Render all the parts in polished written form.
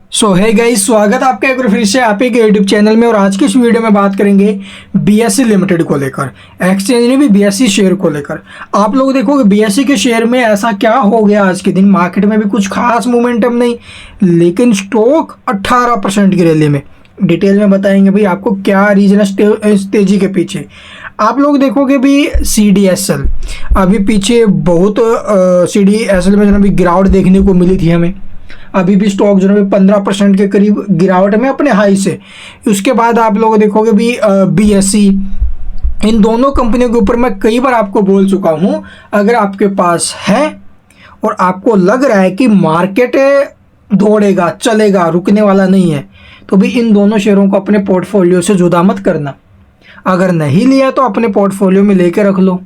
सो है गाइस, स्वागत है आपका एक बार फिर से आप ही के यूट्यूब चैनल में। और आज की इस वीडियो में बात करेंगे बीएसई लिमिटेड को लेकर, एक्सचेंज ने भी बीएसई शेयर को लेकर। आप लोग देखोगे बीएसई के शेयर में ऐसा क्या हो गया आज के दिन, मार्केट में भी कुछ खास मोमेंटम नहीं, लेकिन स्टॉक 18% की रैली में। डिटेल में बताएंगे भाई आपको क्या रीजन है इस तेजी के पीछे। आप लोग देखोगे भी CDSL अभी पीछे बहुत CDSL में जो है गिरावट देखने को मिली थी हमें। अभी भी स्टॉक जो है 15% के करीब गिरावट में अपने हाई से। उसके बाद आप लोग देखोगे भी BSE, इन दोनों कंपनियों के ऊपर मैं कई बार आपको बोल चुका हूँ, अगर आपके पास है और आपको लग रहा है कि मार्केट दौड़ेगा चलेगा रुकने वाला नहीं है, तो भी इन दोनों शेयरों को अपने पोर्टफोलियो से जुदा मत करना। अगर नहीं लिया तो अपने पोर्टफोलियो में लेके रख लो।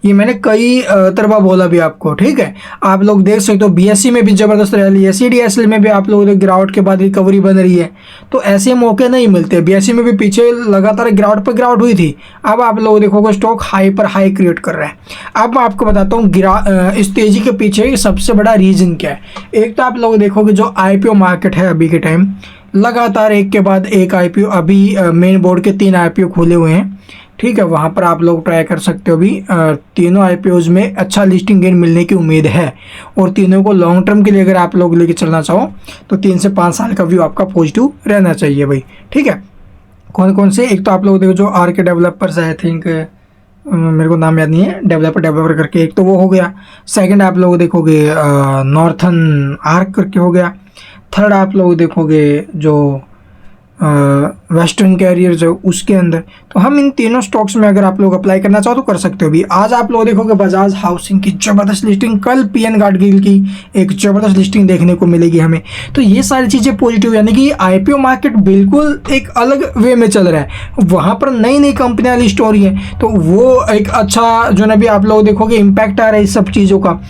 ये मैंने कई तरह बोला भी आपको, ठीक है। आप लोग देख सकते हो BSE में भी ज़बरदस्त रैली है, CDSL में भी आप लोगों गिरावट के बाद रिकवरी बन रही है, तो ऐसे मौके नहीं मिलते। BSE में भी पीछे लगातार गिरावट पर गिरावट हुई थी, अब आप लोग देखोगे स्टॉक हाई पर हाई क्रिएट कर रहा है। अब मैं आपको बताता हूँ इस तेज़ी के पीछे सबसे बड़ा रीज़न क्या है। एक तो आप लोग देखोगे जो IPO मार्केट है अभी के टाइम, लगातार एक के बाद एक IPO, अभी मेन बोर्ड के 3 IPO खुले हुए हैं, ठीक है। वहाँ पर आप लोग ट्राई कर सकते हो। भी तीनों IPOs में अच्छा लिस्टिंग गेन मिलने की उम्मीद है, और तीनों को लॉन्ग टर्म के लिए अगर आप लोग लेके चलना चाहो तो 3 से 5 साल का व्यू आपका पॉजिटिव रहना चाहिए भाई, ठीक है। कौन कौन से, एक तो आप लोग देखो जो RK डेवलपर्स, आई थिंक मेरे को नाम याद नहीं है, डेवलपर करके एक तो वो हो गया। सेकंड आप लोग देखोगे नॉर्थन आर्क करके हो गया। थर्ड आप लोग देखोगे जो वेस्टर्न कैरियर जो उसके अंदर। तो हम इन तीनों स्टॉक्स में अगर आप लोग अप्लाई करना चाहो तो कर सकते हो भी। आज आप लोग देखोगे बजाज हाउसिंग की ज़बरदस्त लिस्टिंग, कल PN गाडगिल की एक ज़बरदस्त लिस्टिंग देखने को मिलेगी हमें। तो ये सारी चीज़ें पॉजिटिव, यानी कि IPO मार्केट बिल्कुल एक अलग वे में चल रहा है। वहाँ पर नई नई कंपनियाँ लिस्ट हो रही हैं, तो वो एक अच्छा जो ना भी आप लोग देखोगे इम्पैक्ट आ रहा है इस सब चीज़ों का।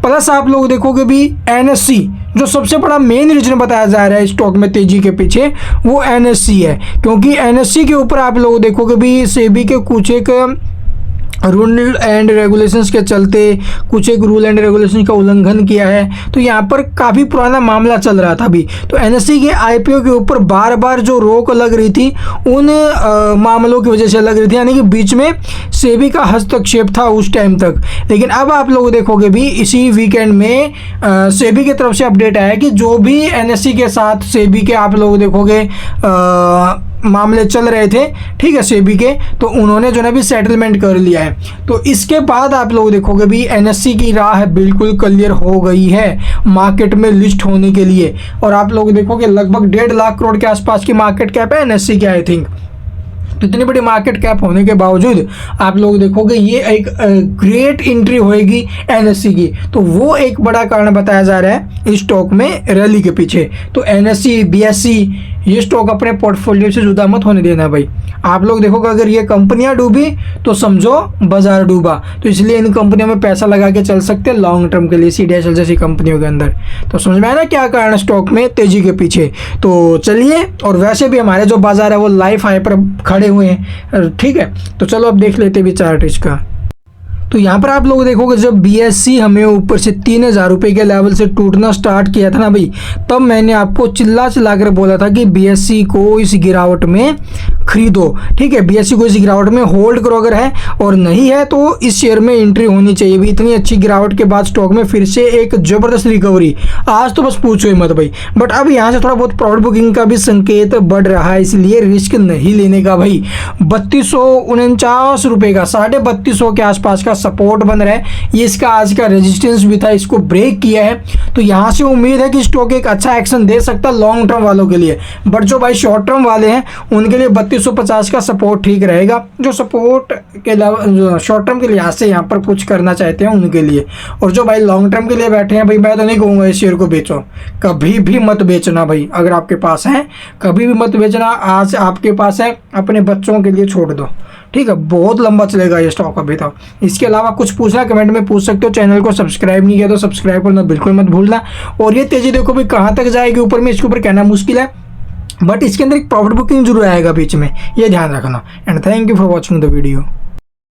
प्लस आप लोग देखोगे भी NSE, जो सबसे बड़ा मेन रीजन बताया जा रहा है स्टॉक में तेजी के पीछे, वो NSE है। क्योंकि NSE के ऊपर आप लोग देखोगे भी सेबी के कुछ एक रूल एंड रेगुलेशंस के चलते कुछ एक रूल एंड रेगुलेशन का उल्लंघन किया है, तो यहाँ पर काफ़ी पुराना मामला चल रहा था अभी। तो NSE के IPO के ऊपर बार बार जो रोक लग रही थी उन मामलों की वजह से लग रही थी, यानी कि बीच में सेबी का हस्तक्षेप था उस टाइम तक। लेकिन अब आप लोग देखोगे भी इसी वीकेंड में सेबी की तरफ से अपडेट आया कि जो भी NSE के साथ सेबी के आप लोग देखोगे मामले चल रहे थे, ठीक है, सेबी के, तो उन्होंने जो है भी सेटलमेंट कर लिया है। तो इसके बाद आप लोग देखोगे भी NSE की राह बिल्कुल क्लियर हो गई है मार्केट में लिस्ट होने के लिए। और आप लोग देखोगे लगभग 1.5 लाख करोड़ के आसपास की मार्केट कैप है NSE की, आई थिंक। तो इतनी बड़ी मार्केट कैप होने के बावजूद आप लोग देखोगे ये एक ग्रेट एंट्री होएगी NSE की, तो वो एक बड़ा कारण बताया जा रहा है इस स्टॉक में रैली के पीछे। तो NSE BSE ये स्टॉक अपने पोर्टफोलियो से जुदा मत होने देना भाई। आप लोग देखोगे अगर ये कंपनियां डूबी तो समझो बाजार डूबा, तो इसलिए इन कंपनियों में पैसा लगा के चल सकते हैं लॉन्ग टर्म के लिए, CDSL जैसी कंपनियों के अंदर। तो समझ में आया ना क्या कारण स्टॉक में तेजी के पीछे। तो चलिए, और वैसे भी हमारे जो बाजार है वो लाइफ हाई पर खड़े हुए हैं, ठीक है। तो चलो अब देख लेते भी चार्ट इसका। तो यहाँ पर आप लोग देखोगे जब BSE हमें ऊपर से 3000 रुपये के लेवल से टूटना स्टार्ट किया था ना भाई, तब मैंने आपको चिल्ला कर बोला था कि BSE को इस गिरावट में खरीदो, ठीक है। BSE को इस गिरावट में होल्ड करो अगर है, और नहीं है तो इस शेयर में एंट्री होनी चाहिए भी। इतनी अच्छी गिरावट के बाद स्टॉक में फिर से एक ज़बरदस्त रिकवरी, आज तो बस पूछो ही मत भाई। बट अब यहाँ से थोड़ा बहुत प्रॉफिट बुकिंग का भी संकेत बढ़ रहा है, इसलिए रिस्क नहीं लेने का भाई। 3249 रुपये का 3250 के आसपास का सपोर्ट बन रहा है, ये इसका आज का रेजिस्टेंस भी था, इसको ब्रेक किया है। तो यहाँ से उम्मीद है कि स्टॉक एक अच्छा एक्शन दे सकता है लॉन्ग टर्म वालों के लिए। बट जो भाई शॉर्ट टर्म वाले हैं उनके लिए 3250 का सपोर्ट ठीक रहेगा, जो सपोर्ट के अलावा शॉर्ट टर्म के लिहाज से यहाँ पर कुछ करना चाहते हैं उनके लिए। और जो भाई लॉन्ग टर्म के लिए बैठे हैं भाई, मैं तो नहीं कहूँगा इस शेयर को बेचो, कभी भी मत बेचना भाई। अगर आपके पास है कभी भी मत बेचना, आज आपके पास है अपने बच्चों के लिए छोड़ दो, ठीक है। बहुत लंबा चलेगा ये स्टॉक अभी तक। इसके अलावा कुछ पूछना कमेंट में पूछ सकते हो। चैनल को सब्सक्राइब नहीं किया तो सब्सक्राइब करना बिल्कुल मत भूलना। और ये तेजी देखो भी कहाँ तक जाएगी ऊपर में, इसके ऊपर कहना मुश्किल है, बट इसके अंदर एक प्रॉफिट बुकिंग जरूर आएगा बीच में, ये ध्यान रखना। And thank you for watching the video.